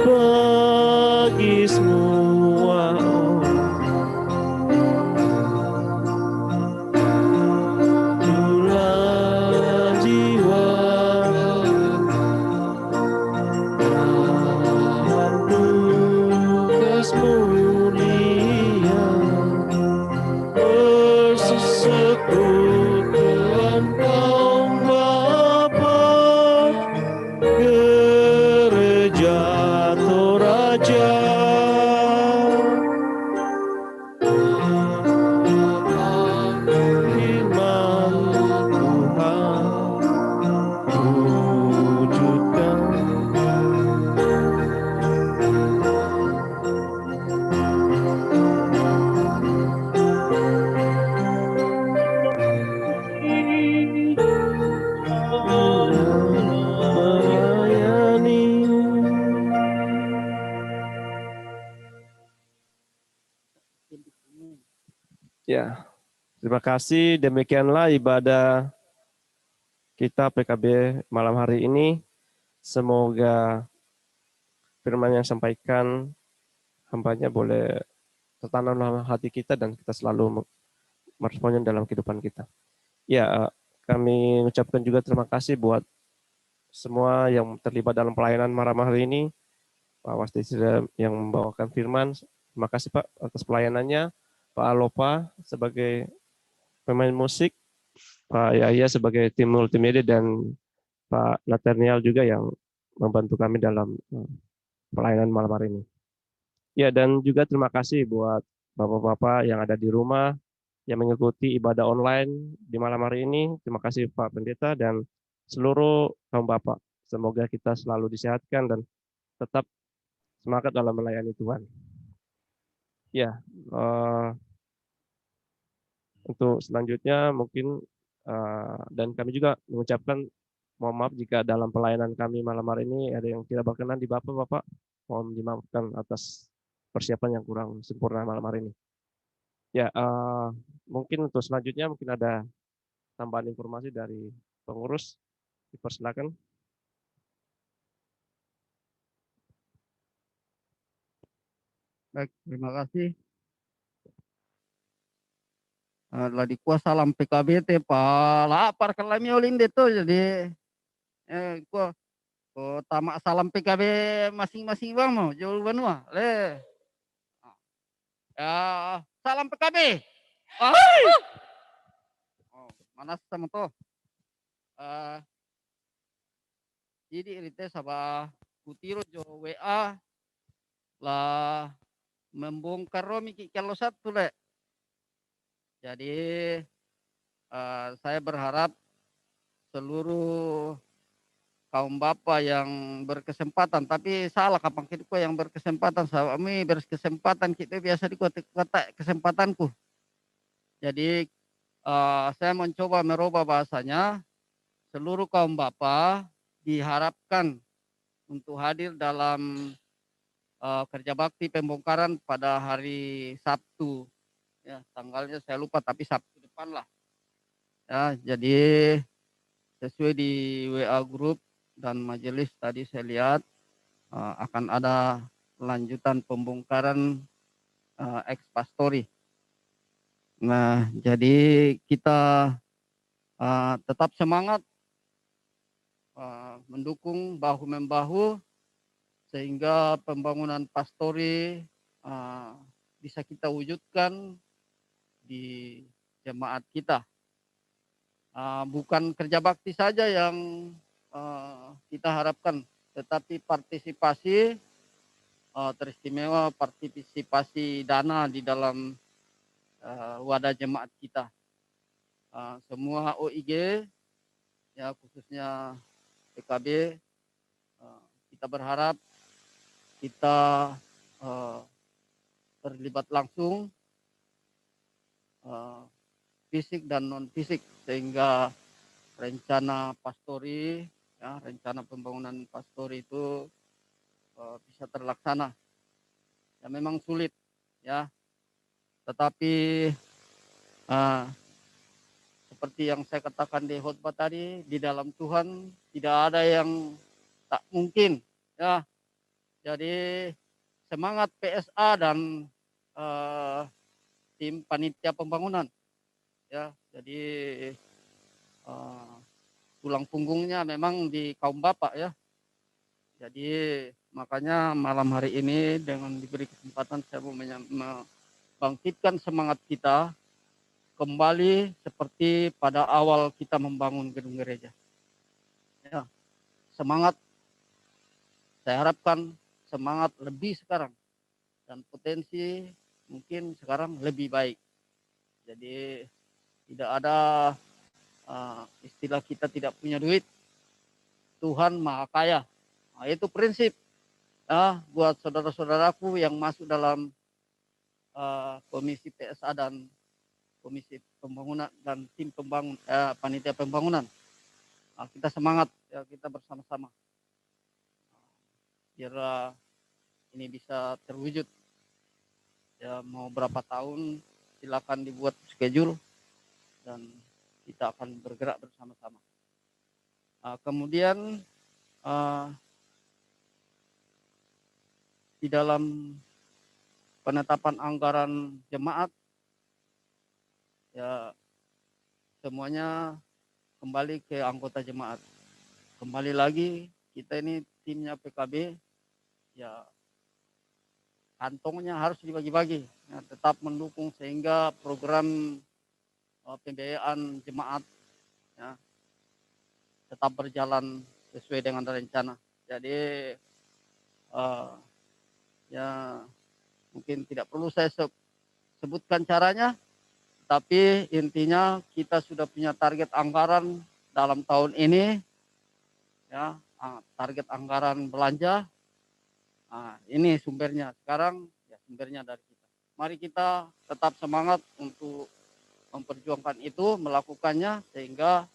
bagi semua orang. Persekutuan kaum Bapa Ya, terima kasih. Demikianlah ibadah kita PKB malam hari ini. Semoga firman yang sampaikan hambanya boleh tertanam dalam hati kita dan kita selalu meresponnya dalam kehidupan kita. Ya, kami ucapkan juga terima kasih buat semua yang terlibat dalam pelayanan malam hari ini. Pak Wastisira yang membawakan firman. Terima kasih Pak atas pelayanannya. Pak Alopa sebagai pemain musik. Pak Yahya sebagai tim multimedia dan Pak Nathaniel juga yang membantu kami dalam pelayanan malam hari ini. Ya, dan juga terima kasih buat Bapak-Bapak yang ada di rumah yang mengikuti ibadah online di malam hari ini. Terima kasih Pak Pendeta dan seluruh kaum Bapak. Semoga kita selalu disehatkan dan tetap semangat dalam melayani Tuhan. Ya, untuk selanjutnya mungkin dan kami juga mengucapkan mohon maaf jika dalam pelayanan kami malam hari ini ada yang tidak berkenan di Bapak-Bapak. Mohon dimaafkan atas persiapan yang kurang sempurna malam hari ini. Ya, mungkin untuk selanjutnya mungkin ada tambahan informasi dari pengurus. Dipersilakan. Baik, terima kasih. Ladi kuasa salam PKB te lapar kalami olin deto jadi gua tamak salam PKB masing-masing bang mau jauh banua le ya salam PKB oh, mana sama to jadi irite sabah kutiro jo WA lah membongkar romi kalau satu le jadi saya berharap seluruh kaum bapak yang berkesempatan, tapi salah kapan kita yang berkesempatan, kami berkesempatan kita biasa di kota kesempatanku. Jadi saya mencoba merubah bahasanya, seluruh kaum bapak diharapkan untuk hadir dalam kerja bakti pembongkaran pada hari Sabtu. Ya, tanggalnya saya lupa tapi Sabtu depan lah. Ya, jadi sesuai di WA grup dan majelis tadi saya lihat akan ada lanjutan pembongkaran ex pastori. Nah, jadi kita tetap semangat mendukung bahu membahu sehingga pembangunan pastori bisa kita wujudkan di jemaat kita. Bukan kerja bakti saja yang kita harapkan, tetapi partisipasi teristimewa partisipasi dana di dalam wadah jemaat kita. Semua OIG ya khususnya PKB kita berharap kita terlibat langsung fisik dan non fisik sehingga rencana pastori ya rencana pembangunan pastori itu bisa terlaksana. Ya memang sulit ya, tetapi seperti yang saya katakan di khotbah tadi, di dalam Tuhan tidak ada yang tak mungkin ya. Jadi semangat PSA dan tim panitia pembangunan ya. Jadi tulang punggungnya memang di kaum bapak ya. Jadi makanya malam hari ini dengan diberi kesempatan saya mau membangkitkan semangat kita kembali seperti pada awal kita membangun gedung gereja. Ya, semangat, saya harapkan semangat lebih sekarang dan potensi mungkin sekarang lebih baik. Jadi tidak ada istilah kita tidak punya duit, Tuhan Maha Kaya. Nah, itu prinsip ya buat saudara-saudaraku yang masuk dalam komisi PSA dan komisi pembangunan dan tim pembangun panitia pembangunan. Nah, kita semangat ya, kita bersama-sama biar ini bisa terwujud ya. Mau berapa tahun silakan dibuat schedule dan kita akan bergerak bersama-sama. Kemudian di dalam penetapan anggaran jemaat, ya semuanya kembali ke anggota jemaat. Kembali lagi, kita ini timnya PKB, ya kantongnya harus dibagi-bagi, ya, tetap mendukung sehingga program pembiayaan jemaat ya, tetap berjalan sesuai dengan rencana. Jadi ya mungkin tidak perlu saya sebutkan caranya, tapi intinya kita sudah punya target anggaran dalam tahun ini, ya target anggaran belanja. Ini sumbernya. Sekarang ya sumbernya dari kita. Mari kita tetap semangat untuk memperjuangkan itu, melakukannya sehingga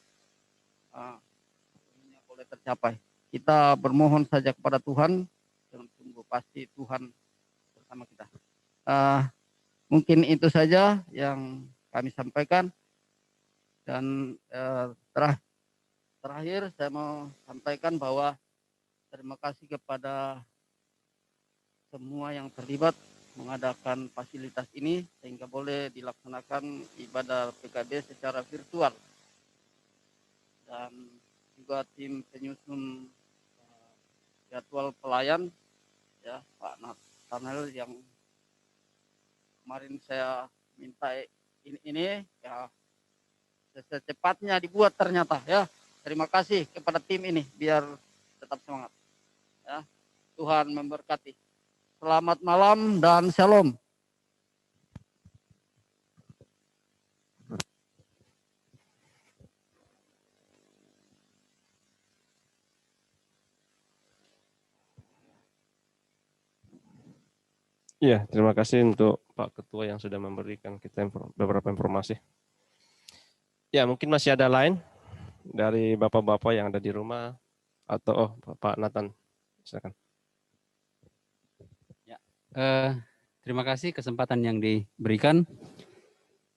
ini boleh tercapai. Kita bermohon saja kepada Tuhan, dan tunggu pasti Tuhan bersama kita. Mungkin itu saja yang kami sampaikan, dan terakhir saya mau sampaikan bahwa terima kasih kepada semua yang terlibat mengadakan fasilitas ini sehingga boleh dilaksanakan ibadah PKB secara virtual, dan juga tim penyusun jadwal pelayan ya Pak Nathanael yang kemarin saya minta ini ya secepatnya dibuat ternyata ya. Terima kasih kepada tim ini, biar tetap semangat ya. Tuhan memberkati. Selamat malam dan shalom. Iya, terima kasih untuk Pak Ketua yang sudah memberikan kita beberapa informasi. Ya, mungkin masih ada lain dari Bapak-Bapak yang ada di rumah atau Pak Nathan. Silakan. Ya, terima kasih kesempatan yang diberikan.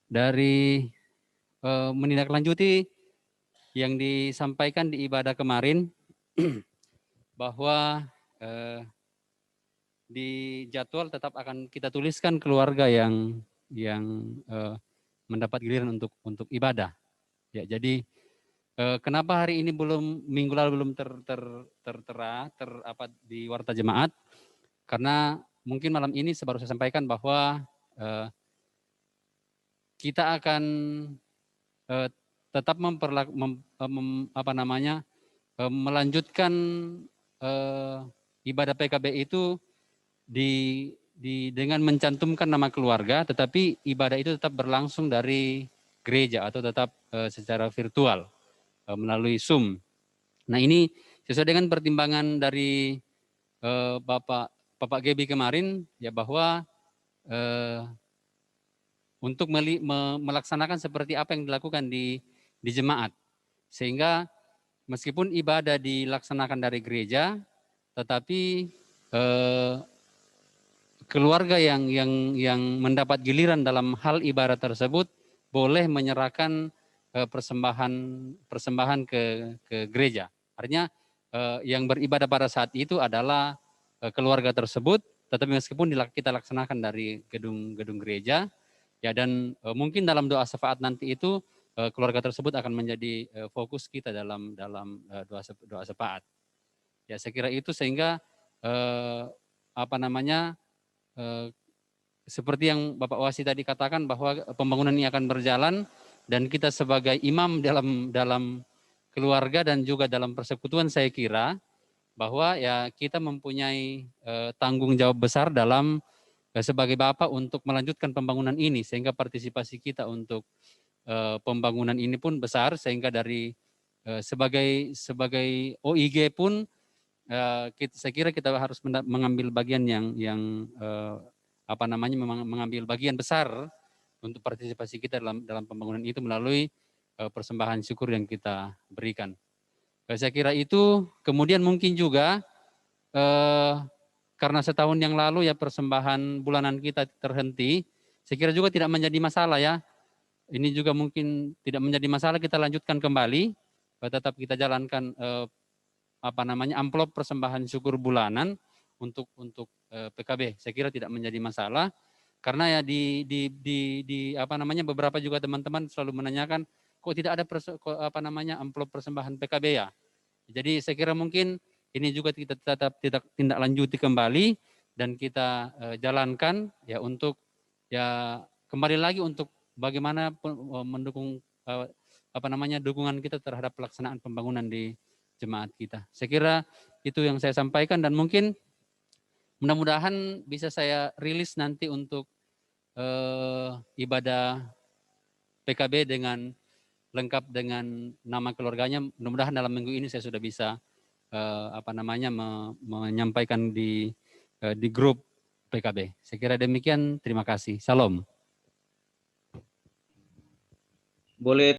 Dari menindaklanjuti yang disampaikan di ibadah kemarin, bahwa di jadwal tetap akan kita tuliskan keluarga yang mendapat giliran untuk ibadah. Ya, jadi kenapa hari ini minggu lalu belum tertera di Warta Jemaat? Karena mungkin malam ini baru saya sampaikan bahwa kita akan tetap melanjutkan ibadah PKB itu dengan mencantumkan nama keluarga, tetapi ibadah itu tetap berlangsung dari gereja atau tetap secara virtual melalui Zoom. Nah, ini sesuai dengan pertimbangan dari Bapak Gebi kemarin ya, bahwa untuk melaksanakan seperti apa yang dilakukan di jemaat, sehingga meskipun ibadah dilaksanakan dari gereja, tetapi keluarga yang mendapat giliran dalam hal ibadah tersebut boleh menyerahkan persembahan ke gereja. Artinya yang beribadah pada saat itu adalah keluarga tersebut, tetapi meskipun kita laksanakan dari gedung gereja, ya, dan mungkin dalam doa syafaat nanti itu keluarga tersebut akan menjadi fokus kita dalam doa syafaat. Ya, saya kira itu, sehingga seperti yang Bapak Wasi tadi katakan bahwa pembangunan ini akan berjalan, dan kita sebagai imam dalam keluarga dan juga dalam persekutuan, saya kira bahwa ya kita mempunyai tanggung jawab besar dalam sebagai Bapak untuk melanjutkan pembangunan ini, sehingga partisipasi kita untuk pembangunan ini pun besar, sehingga dari sebagai OIG pun saya kira kita harus mengambil bagian mengambil bagian besar untuk partisipasi kita dalam pembangunan itu melalui persembahan syukur yang kita berikan. Saya kira itu. Kemudian mungkin juga karena setahun yang lalu ya persembahan bulanan kita terhenti, saya kira juga tidak menjadi masalah ya. Ini juga mungkin tidak menjadi masalah, kita lanjutkan kembali, tetap kita jalankan amplop persembahan syukur bulanan untuk PKB. Saya kira tidak menjadi masalah, karena ya beberapa juga teman-teman selalu menanyakan kok tidak ada amplop persembahan PKB ya. Jadi saya kira mungkin ini juga kita tetap tindak lanjuti kembali dan kita jalankan ya, untuk ya kembali lagi untuk bagaimana mendukung dukungan kita terhadap pelaksanaan pembangunan di jemaat kita. Saya kira itu yang saya sampaikan, dan mungkin mudah-mudahan bisa saya rilis nanti untuk ibadah PKB dengan lengkap dengan nama keluarganya. Mudah-mudahan dalam minggu ini saya sudah bisa menyampaikan di grup PKB. Saya kira demikian. Terima kasih. Salam. Boleh